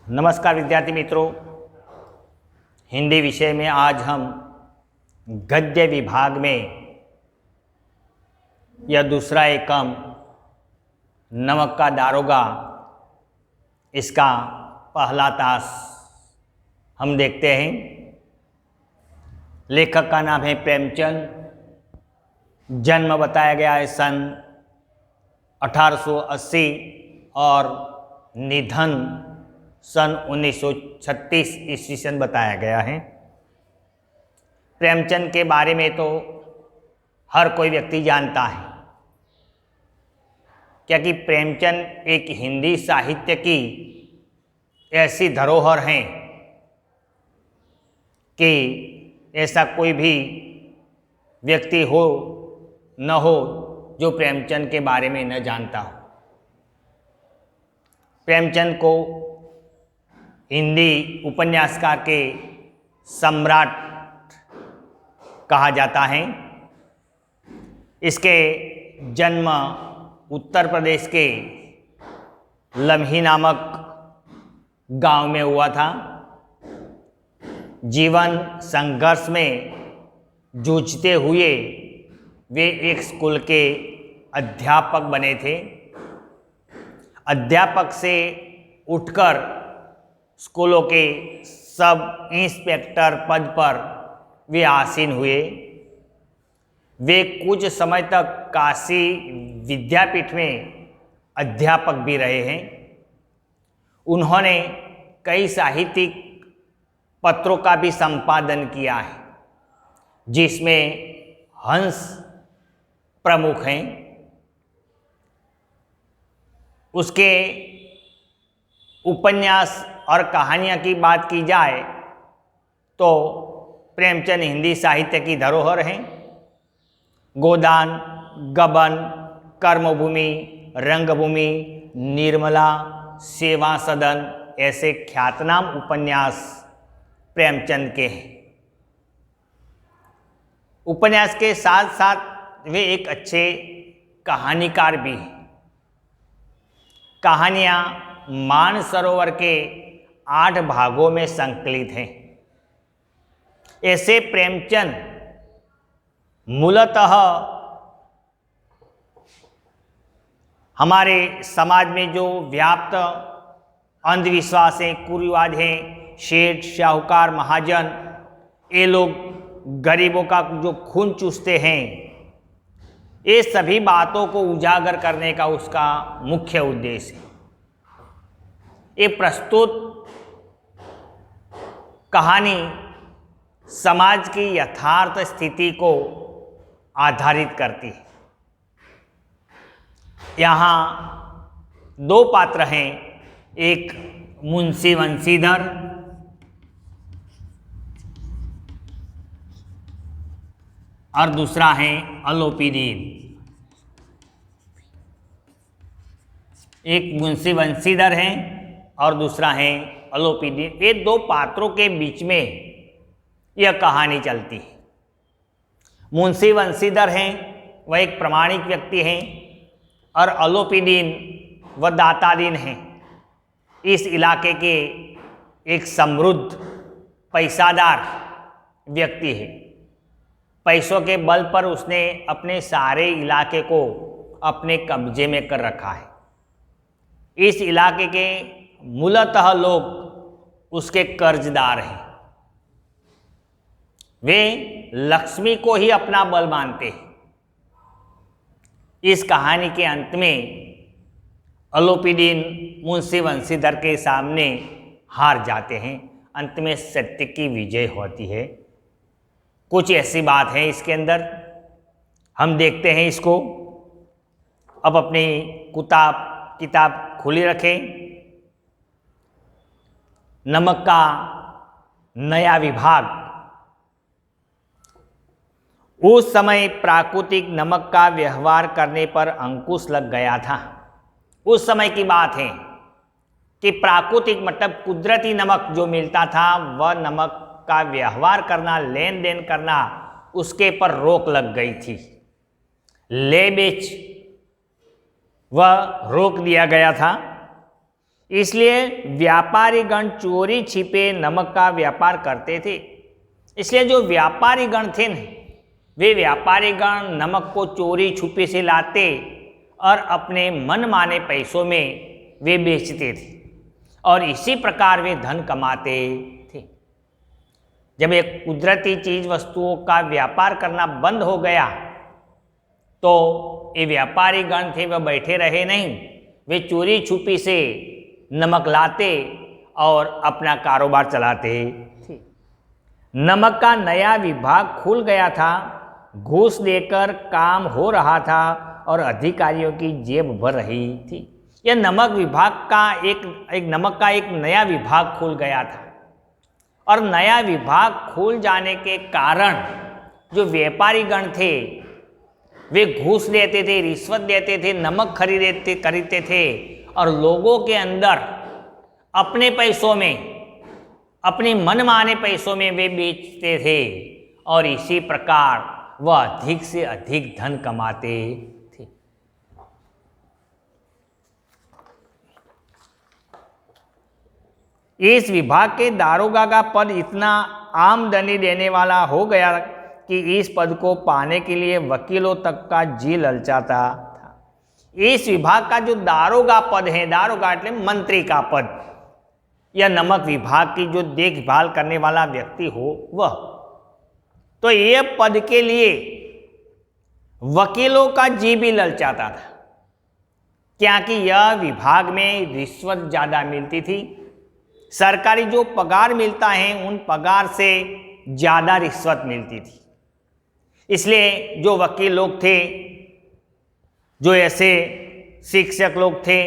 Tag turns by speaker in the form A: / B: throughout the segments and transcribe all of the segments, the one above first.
A: नमस्कार विद्यार्थी मित्रों, हिंदी विषय में आज हम गद्य विभाग में यह दूसरा एकम नमक का दारोगा, इसका पहला तास हम देखते हैं। लेखक का नाम है प्रेमचंद। जन्म बताया गया है सन 1880 और निधन सन 1936 ईस्वी सन बताया गया है। प्रेमचंद के बारे में तो हर कोई व्यक्ति जानता है, क्योंकि प्रेमचंद एक हिंदी साहित्य की ऐसी धरोहर हैं कि ऐसा कोई भी व्यक्ति हो न हो जो प्रेमचंद के बारे में न जानता हो। प्रेमचंद को हिंदी उपन्यासकार के सम्राट कहा जाता है। इसके जन्म उत्तर प्रदेश के लम्ही नामक गांव में हुआ था। जीवन संघर्ष में जूझते हुए वे एक स्कूल के अध्यापक बने थे। अध्यापक से उठकर स्कूलों के सब इंस्पेक्टर पद पर वे आसीन हुए। वे कुछ समय तक काशी विद्यापीठ में अध्यापक भी रहे हैं। उन्होंने कई साहित्यिक पत्रों का भी संपादन किया है, जिसमें हंस प्रमुख हैं। उसके उपन्यास और कहानियाँ की बात की जाए तो प्रेमचंद हिंदी साहित्य की धरोहर हैं। गोदान, गबन, कर्मभूमि, रंगभूमि, निर्मला, सेवा सदन ऐसे ख्यातनाम उपन्यास प्रेमचंद के हैं। उपन्यास के साथ साथ वे एक अच्छे कहानीकार भी हैं। कहानियाँ मानसरोवर के 8 भागों में संकलित हैं। ऐसे प्रेमचंद मूलतः हमारे समाज में जो व्याप्त अंधविश्वास हैं, कुरिवाज हैं, सेठ, शाहूकार, महाजन, ये लोग गरीबों का जो खून चूसते हैं, ये सभी बातों को उजागर करने का उसका मुख्य उद्देश्य है। ये प्रस्तुत कहानी समाज की यथार्थ स्थिति को आधारित करती है। यहाँ 2 पात्र हैं, एक मुंशी वंशीधर और दूसरा है अलोपीदीन। एक मुंशी वंशीधर हैं और दूसरा है अलोपीदीन। ये 2 पात्रों के बीच में यह कहानी चलती है। मुंशी वंशीधर हैं, वह एक प्रामाणिक व्यक्ति हैं, और अलोपीदीन व दातादीन हैं। इस इलाके के एक समृद्ध पैसादार व्यक्ति है। पैसों के बल पर उसने अपने सारे इलाके को अपने कब्जे में कर रखा है। इस इलाके के मूलतः लोग उसके कर्जदार हैं। वे लक्ष्मी को ही अपना बल मानते हैं। इस कहानी के अंत में अलोपीदीन मुंशी वंशीधर के सामने हार जाते हैं। अंत में सत्य की विजय होती है। कुछ ऐसी बात है इसके अंदर, हम देखते हैं इसको। अब अपनी किताब खुली रखें। नमक का नया विभाग। उस समय प्राकृतिक नमक का व्यवहार करने पर अंकुश लग गया था। उस समय की बात है कि प्राकृतिक मतलब कुदरती नमक जो मिलता था, वह नमक का व्यवहार करना, लेन देन करना, उसके पर रोक लग गई थी। ले बेच वह रोक दिया गया था। इसलिए व्यापारी गण चोरी छिपे नमक का व्यापार करते थे। इसलिए जो व्यापारी गण थे न, वे व्यापारी गण नमक को चोरी छुपे से लाते और अपने मनमाने पैसों में वे बेचते थे और इसी प्रकार वे धन कमाते थे। जब एक कुदरती चीज वस्तुओं का व्यापार करना बंद हो गया तो ये व्यापारी गण थे वह बैठे रहे नहीं, वे चोरी छुपी से नमक लाते और अपना कारोबार चलाते थे। नमक का नया विभाग खुल गया था, घूस देकर काम हो रहा था और अधिकारियों की जेब भर रही थी। यह नमक विभाग का नमक का एक नया विभाग खुल गया था और नया विभाग खुल जाने के कारण जो व्यापारी गण थे वे घूस देते थे, रिश्वत देते थे, नमक खरीदते थे और लोगों के अंदर अपने पैसों में, अपने मनमाने पैसों में वे बेचते थे और इसी प्रकार वह अधिक से अधिक धन कमाते थे। इस विभाग के दारोगा का पद इतना आमदनी देने वाला हो गया कि इस पद को पाने के लिए वकीलों तक का जी ललचाता था। इस विभाग का जो दारोगा पद है, दारोगा એટલે मंत्री का पद, या नमक विभाग की जो देखभाल करने वाला व्यक्ति हो वह, तो ये पद के लिए वकीलों का जी भी ललचाता था, क्योंकि यह विभाग में रिश्वत ज़्यादा मिलती थी। सरकारी जो पगार मिलता है उन पगार से ज़्यादा रिश्वत मिलती थी। इसलिए जो वकील लोग थे, जो ऐसे शिक्षक लोग थे,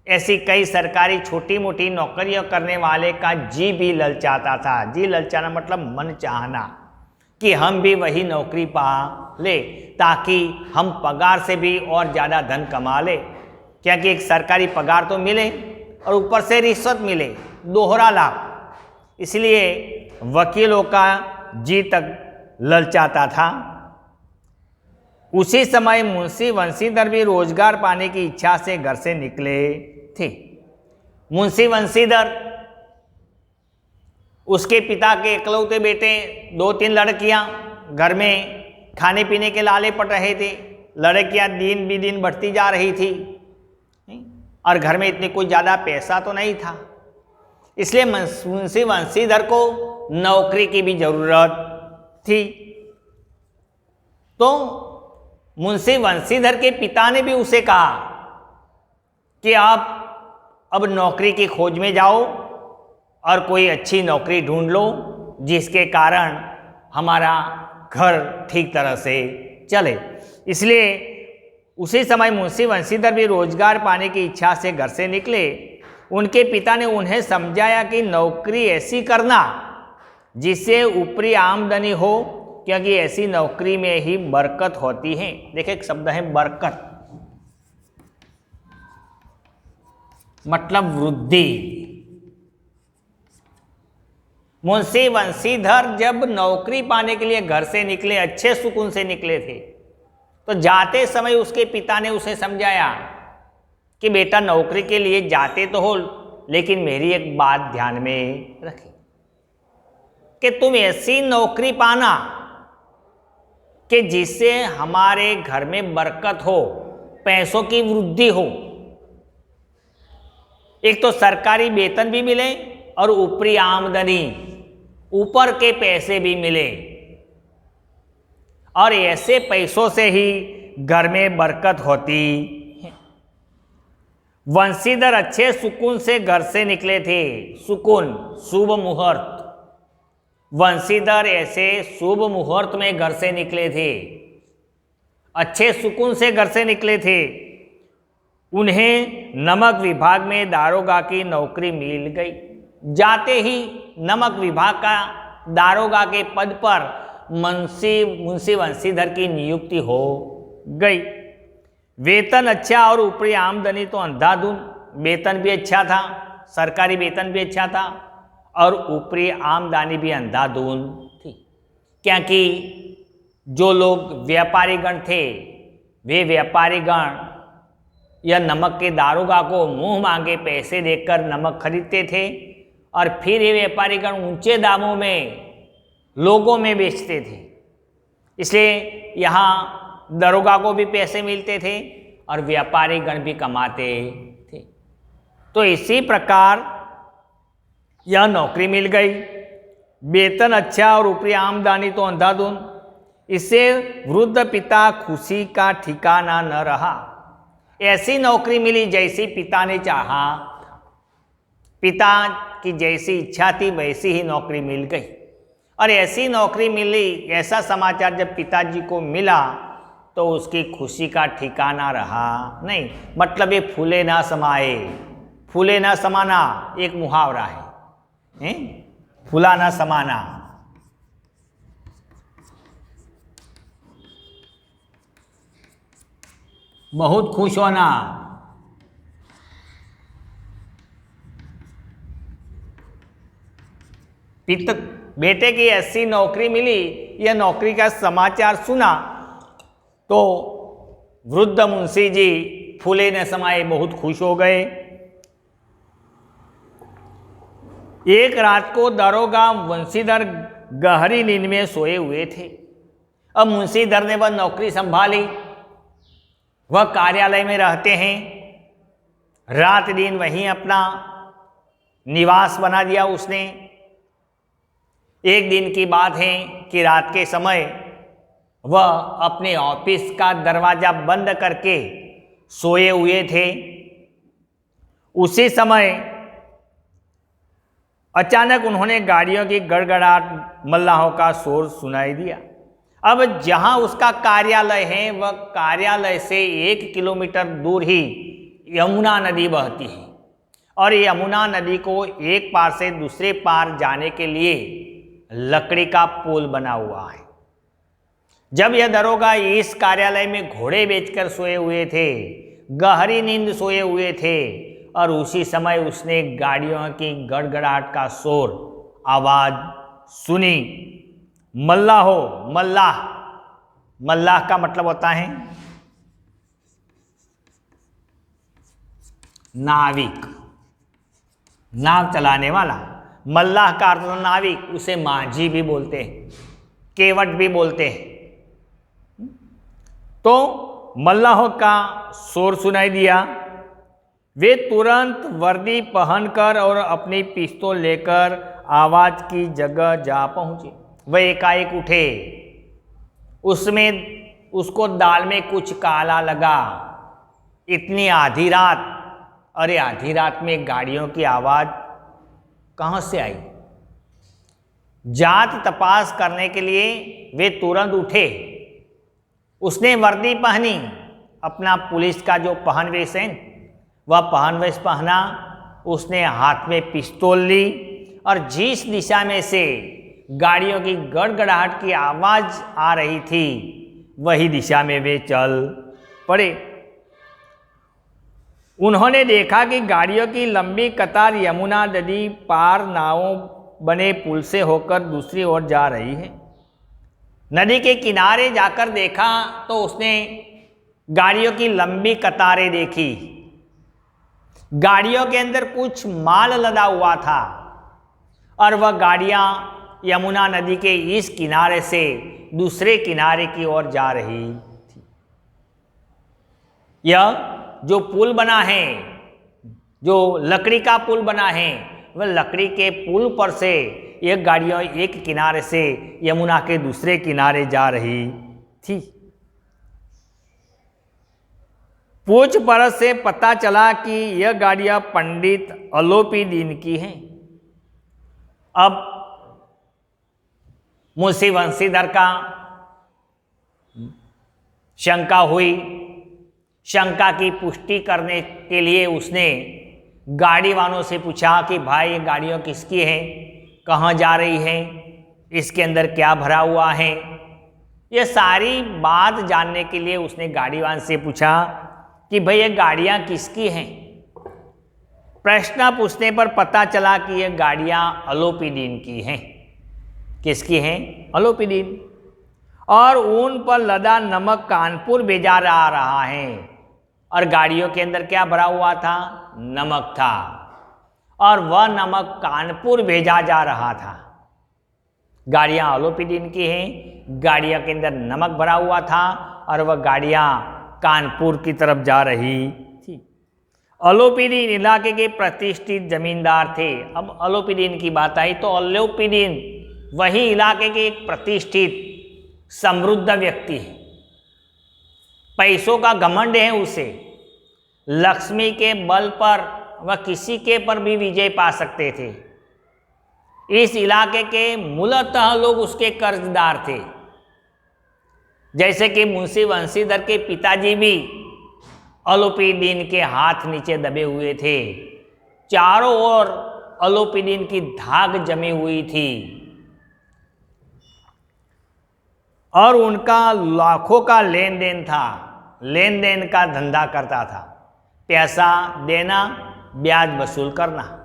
A: ऐसी कई सरकारी छोटी मोटी नौकरियां करने वाले का जी भी ललचाता था। जी ललचाना मतलब मन चाहना कि हम भी वही नौकरी पा ले ताकि हम पगार से भी और ज़्यादा धन कमा ले, क्योंकि एक सरकारी पगार तो मिले और ऊपर से रिश्वत मिले, दोहरा लाभ। इसलिए वकीलों का जी तक ललचाता था। उसी समय मुंशी वंशीधर भी रोजगार पाने की इच्छा से घर से निकले थे। मुंशी वंशीधर, उसके पिता के इकलौते बेटे, 2-3 लड़कियां घर में खाने पीने के लाले पड़ रहे थे। लड़कियां दिन भी दिन बढ़ती जा रही थी और घर में इतनी कोई ज़्यादा पैसा तो नहीं था, इसलिए मुंशी वंशीधर को नौकरी की भी ज़रूरत थी। तो मुंशी वंशीधर के पिता ने भी उसे कहा कि आप अब नौकरी की खोज में जाओ और कोई अच्छी नौकरी ढूंढ लो जिसके कारण हमारा घर ठीक तरह से चले। इसलिए उसी समय मुंशी वंशीधर भी रोजगार पाने की इच्छा से घर से निकले। उनके पिता ने उन्हें समझाया कि नौकरी ऐसी करना जिससे ऊपरी आमदनी हो, क्योंकि ऐसी नौकरी में ही बरकत होती है। देखिए एक शब्द है बरकत, मतलब वृद्धि। मुंशी वंशीधर जब नौकरी पाने के लिए घर से निकले, अच्छे सुकून से निकले थे, तो जाते समय उसके पिता ने उसे समझाया कि बेटा नौकरी के लिए जाते तो हो, लेकिन मेरी एक बात ध्यान में रखें कि तुम ऐसी नौकरी पाना कि जिससे हमारे घर में बरकत हो, पैसों की वृद्धि हो। एक तो सरकारी वेतन भी मिले और ऊपरी आमदनी, ऊपर के पैसे भी मिले, और ऐसे पैसों से ही घर में बरकत होती है। वंशीधर अच्छे सुकून से घर से निकले थे। सुकून, शुभ मुहूर्त। वंशीधर ऐसे शुभ मुहूर्त में घर से निकले थे, अच्छे सुकून से घर से निकले थे। उन्हें नमक विभाग में दारोगा की नौकरी मिल गई। जाते ही नमक विभाग का दारोगा के पद पर मुंशी वंशीधर की नियुक्ति हो गई। वेतन अच्छा और ऊपरी आमदनी तो अंधाधुंध। वेतन भी अच्छा था, सरकारी वेतन भी अच्छा था और ऊपरी आमदनी भी अंधाधुंध थी, क्योंकि जो लोग व्यापारी गण थे वे व्यापारी गण यह नमक के दारोगा को मुंह मांगे पैसे देकर नमक खरीदते थे और फिर ये व्यापारीगण ऊंचे दामों में लोगों में बेचते थे। इसलिए यहाँ दरोगा को भी पैसे मिलते थे और व्यापारीगण भी कमाते थे। तो इसी प्रकार यह नौकरी मिल गई, वेतन अच्छा और ऊपरी आमदनी तो अंधाधुंध। इससे वृद्ध पिता खुशी का ठिकाना न रहा। ऐसी नौकरी मिली जैसी पिता ने चाहा, पिता की जैसी इच्छा थी वैसी ही नौकरी मिल गई। और ऐसी नौकरी मिली, ऐसा समाचार जब पिताजी को मिला तो उसकी खुशी का ठिकाना रहा नहीं। मतलब ये फूले ना समाए, फूले ना समाना एक मुहावरा है, फूला ना समाना। बहुत खुश होना। बेटे की ऐसी नौकरी मिली, यह नौकरी का समाचार सुना तो वृद्ध मुंशी जी फूले न समाये बहुत खुश हो गए। एक रात को दरोगा मुंशीधर गहरी नींद में सोए हुए थे। अब मुंशीधर ने वह नौकरी संभाली, वह कार्यालय में रहते हैं, रात दिन वहीं अपना निवास बना दिया उसने। एक दिन की बात है कि रात के समय वह अपने ऑफिस का दरवाजा बंद करके सोए हुए थे। उसी समय अचानक उन्होंने गाड़ियों की गड़गड़ाहट, मल्लाहों का शोर सुनाई दिया। अब जहां उसका कार्यालय है वह कार्यालय से 1 किलोमीटर दूर ही यमुना नदी बहती है और यमुना नदी को एक पार से दूसरे पार जाने के लिए लकड़ी का पुल बना हुआ है। जब यह दरोगा इस कार्यालय में घोड़े बेचकर सोए हुए थे, गहरी नींद सोए हुए थे और उसी समय उसने गाड़ियों की गड़गड़ाहट का शोर आवाज सुनी। मल्लाह हो, मल्लाह, मल्लाह का मतलब होता है नाविक, नाव चलाने वाला। मल्लाह का अर्थ नाविक, उसे माझी भी बोलते हैं, केवट भी बोलते हैं। तो मल्लाहों का शोर सुनाई दिया। वे तुरंत वर्दी पहनकर और अपनी पिस्तौल लेकर आवाज की जगह जा पहुंचे। वह एकाएक उठे, उसमें उसको दाल में कुछ काला लगा। इतनी आधी रात, अरे आधी रात में गाड़ियों की आवाज कहां से आई? जात तपास करने के लिए वे तुरंत उठे। उसने वर्दी पहनी, अपना पुलिस का जो पहनवेश है वह पहनवेश पहना। उसने हाथ में पिस्तौल ली और जिस दिशा में से गाड़ियों की गड़गड़ाहट की आवाज आ रही थी वही दिशा में वे चल पड़े। उन्होंने देखा कि गाड़ियों की लंबी कतार यमुना नदी पार नावों बने पुल से होकर दूसरी ओर जा रही है। नदी के किनारे जाकर देखा तो उसने गाड़ियों की लंबी कतारें देखी। गाड़ियों के अंदर कुछ माल लदा हुआ था और वह गाड़ियां यमुना नदी के इस किनारे से दूसरे किनारे की ओर जा रही थी। यह जो पुल बना है, जो लकड़ी का पुल बना है, वह लकड़ी के पुल पर से यह गाड़ियां एक किनारे से यमुना के दूसरे किनारे जा रही थी। पूछपरछ से पता चला कि यह गाड़ियां पंडित अलोपी दीन की हैं। अब मुंशी वंशीधर का शंका हुई। शंका की पुष्टि करने के लिए उसने गाड़ी वालों से पूछा कि भाई ये गाड़ियाँ किसकी हैं, कहाँ जा रही हैं, इसके अंदर क्या भरा हुआ है। ये सारी बात जानने के लिए उसने गाड़ी वाले से पूछा कि भाई ये गाड़ियाँ किसकी हैं। प्रश्न पूछने पर पता चला कि ये गाड़ियाँ अलोपीदीन की हैं। किसकी हैं? अलोपीदीन। और उन पर लदा नमक कानपुर भेजा जा रहा है। और गाड़ियों के अंदर क्या भरा हुआ था? नमक था, और वह नमक कानपुर भेजा जा रहा था। गाड़ियां अलोपीडिन की हैं, गाड़ियां के अंदर नमक भरा हुआ था और वह गाड़ियां कानपुर की तरफ जा रही थी। अलोपीडिन इलाके के प्रतिष्ठित जमींदार थे। अब अलोपीडिन की बात आई तो अलोपीडिन वही इलाके के एक प्रतिष्ठित समृद्ध व्यक्ति है। पैसों का घमंड है उसे, लक्ष्मी के बल पर वह किसी के पर भी विजय पा सकते थे। इस इलाके के मूलतः लोग उसके कर्जदार थे, जैसे कि मुंशी बंशीधर के पिताजी भी अलोपीडिन के हाथ नीचे दबे हुए थे। चारों ओर अलोपीडिन की धाक जमी हुई थी और उनका लाखों का लेन देन था, लेन देन का धंधा करता था। पैसा देना, ब्याज वसूल करना,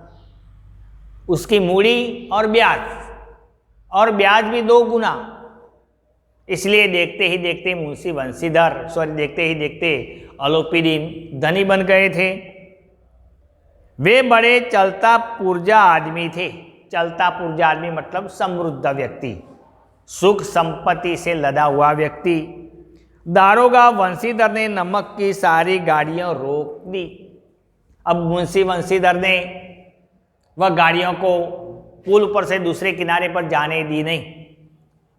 A: उसकी मूड़ी और ब्याज भी 2 गुना। इसलिए देखते ही देखते मुंशी बंशीधर देखते ही देखते अलोपीडिन धनी बन गए थे। वे बड़े चलता पुर्जा आदमी थे। चलता पुर्जा आदमी मतलब समृद्ध व्यक्ति, सुख संपत्ति से लदा हुआ व्यक्ति। दारोगा बंशीधर ने नमक की सारी गाड़ियां रोक दी। अब मुंशी बंशीधर ने वह गाड़ियों को पुल पर से दूसरे किनारे पर जाने दी नहीं,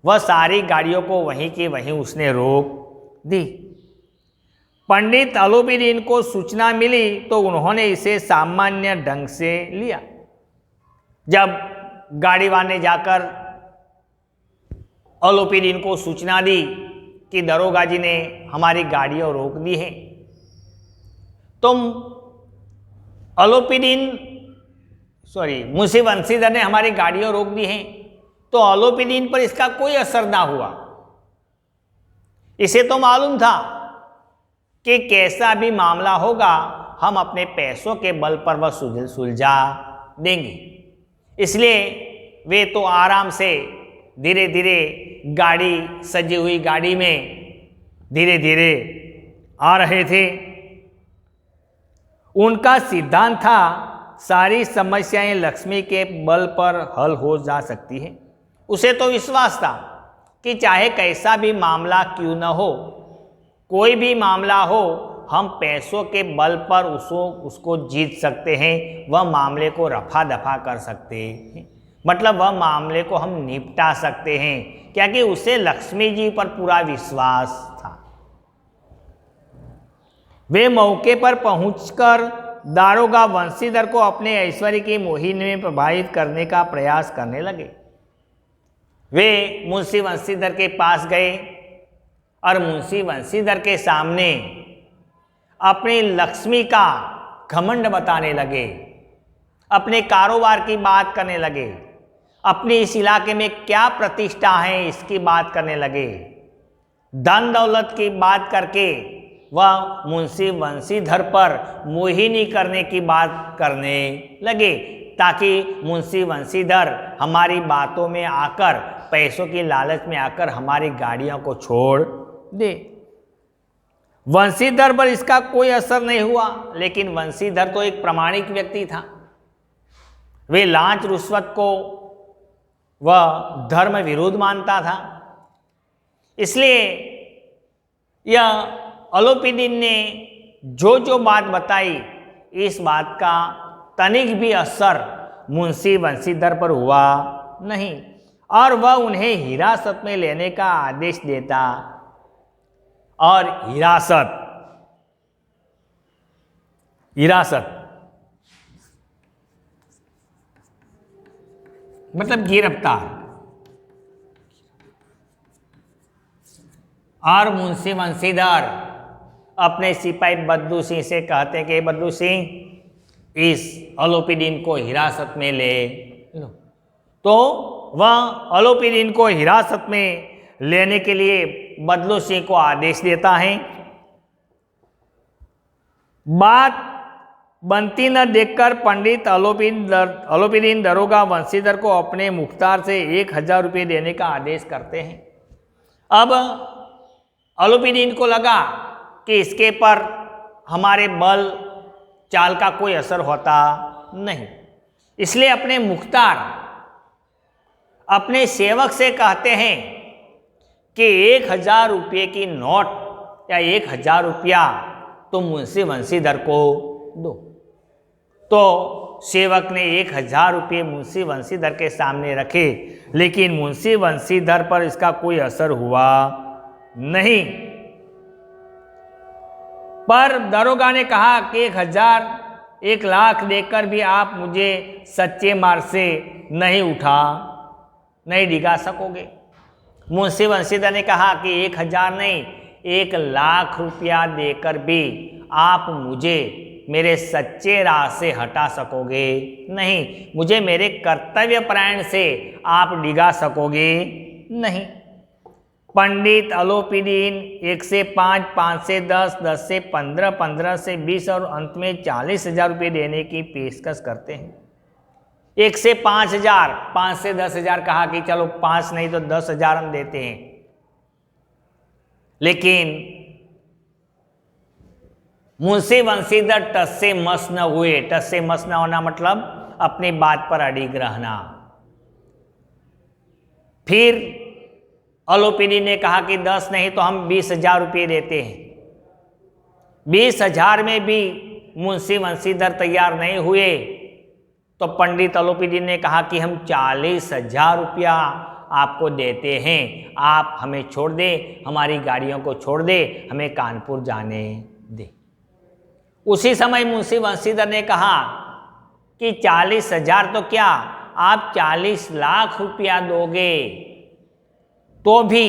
A: वह सारी गाड़ियों को वहीं की वहीं उसने रोक दी। पंडित अलोपीडिन को सूचना मिली तो उन्होंने इसे सामान्य ढंग से लिया। जब गाड़ी वाले जाकर अलोपीडिन को सूचना दी कि दरोगा जी ने हमारी गाड़ियां रोक दी हैं, तो मुंशी बंशीधर ने हमारी गाड़ियां रोक दी हैं, तो अलोपीडिन पर इसका कोई असर ना हुआ। इसे तो मालूम था कि कैसा भी मामला होगा हम अपने पैसों के बल पर वह सुलझा देंगे। इसलिए वे तो आराम से धीरे धीरे गाड़ी, सजी हुई गाड़ी में धीरे धीरे आ रहे थे। उनका सिद्धांत था सारी समस्याएं लक्ष्मी के बल पर हल हो जा सकती हैं। उसे तो विश्वास था कि चाहे कैसा भी मामला क्यों न हो, कोई भी मामला हो, हम पैसों के बल पर उसको जीत सकते हैं, वह मामले को रफा दफा कर सकते हैं, मतलब वह मामले को हम निपटा सकते हैं, क्योंकि उसे लक्ष्मी जी पर पूरा विश्वास था। वे मौके पर पहुंचकर दारोगा बंशीधर को अपने ऐश्वर्य की मुहिम में प्रभावित करने का प्रयास करने लगे। वे मुंशी बंशीधर के पास गए और मुंशी बंशीधर के सामने अपनी लक्ष्मी का घमंड बताने लगे, अपने कारोबार की बात करने लगे, अपने इस इलाके में क्या प्रतिष्ठा है इसकी बात करने लगे। धन दौलत की बात करके वह मुंशी बंशीधर पर मोहिनी करने की बात करने लगे, ताकि मुंशी बंशीधर हमारी बातों में आकर, पैसों की लालच में आकर हमारी गाड़ियों को छोड़ दे। बंशीधर पर इसका कोई असर नहीं हुआ, लेकिन बंशीधर तो एक प्रामाणिक व्यक्ति था। वे लांच रुश्वत को वह धर्म विरोध मानता था। इसलिए यह अलोपीडिन ने जो जो बात बताई, इस बात का तनिक भी असर मुंशी बंशीधर पर हुआ नहीं और वह उन्हें हिरासत में लेने का आदेश देता। और हिरासत मतलब गिरफ्तार। और मुंशी बंशीधर अपने सिपाही बद्दू सिंह से कहते कि बद्दू सिंह, इस अलोपीडिन को हिरासत में ले लो। तो वह अलोपीडिन को हिरासत में लेने के लिए बद्दू सिंह को आदेश देता है। बात बनती न देखकर पंडित अलोपीडिन दरोगा बंशीधर को अपने मुख्तार से 1000 रुपये देने का आदेश करते हैं। अब अलोपीडिन को लगा कि इसके पर हमारे बल चाल का कोई असर होता नहीं। इसलिए अपने मुख्तार अपने सेवक से कहते हैं कि 1000 रुपये की नोट या 1000 रुपया तो मुंशी वंशीधर को दो। तो सेवक ने 1000 रुपये मुंशी वंशीधर के सामने रखे, लेकिन मुंशी वंशीधर पर इसका कोई असर हुआ नहीं। पर दरोगा ने कहा कि 1000, 1 लाख देकर भी आप मुझे सच्चे मार्ग से नहीं डिगा सकोगे। मुंशी वंशीधर ने कहा कि 1000 नहीं, 1 लाख रुपया देकर भी आप मुझे मेरे सच्चे राह से हटा सकोगे नहीं, मुझे मेरे कर्तव्य परायण से आप डिगा सकोगे नहीं। पंडित अलोपीदीन 1 से 5, 5 से 10, 10 से 15, 15 से 20 और अंत में 40,000 रुपये देने की पेशकश करते हैं। 1 से 5,000, 5 से 10,000 कहा कि चलो 5 नहीं तो 10,000 हम देते हैं। लेकिन मुंशी वंशीधर टस से मस न हुए। टस से मस न होना मतलब अपनी बात पर अडिग रहना। फिर अलोपीदी ने कहा कि 10 नहीं तो हम 20,000 रुपये देते हैं। 20,000 में भी मुंशी वंशीधर तैयार नहीं हुए तो पंडित अलोपीदी ने कहा कि हम 40,000 रुपया आपको देते हैं, आप हमें छोड़ दे, हमारी गाड़ियों को छोड़ दे, हमें कानपुर जाने दे। उसी समय मुंशी वंशीधर ने कहा कि 40,000 तो क्या, आप 40 लाख रुपया दोगे तो भी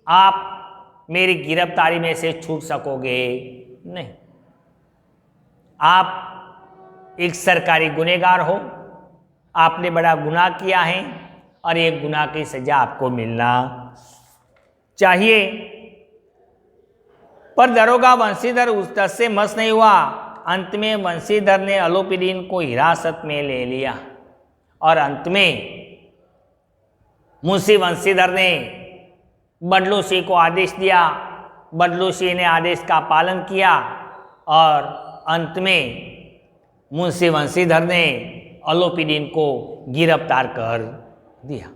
A: आप मेरी गिरफ्तारी में से छूट सकोगे नहीं। आप एक सरकारी गुनहगार हो, आपने बड़ा गुनाह किया है और एक गुनाह की सजा आपको मिलना चाहिए। पर दरोगा वंशीधर उस टस से मस नहीं हुआ। अंत में वंशीधर ने अलोपीदीन को हिरासत में ले लिया और अंत में मुंशी वंशीधर ने बदलू सिंह को आदेश दिया। बदलू सिंह ने आदेश का पालन किया और अंत में मुंशी वंशीधर ने अलोपीदीन को गिरफ्तार कर दिया।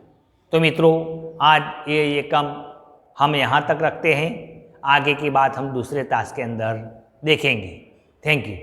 A: तो मित्रों, आज ये कम हम यहाँ तक रखते हैं। आगे की बात हम दूसरे ताश के अंदर देखेंगे। Thank you.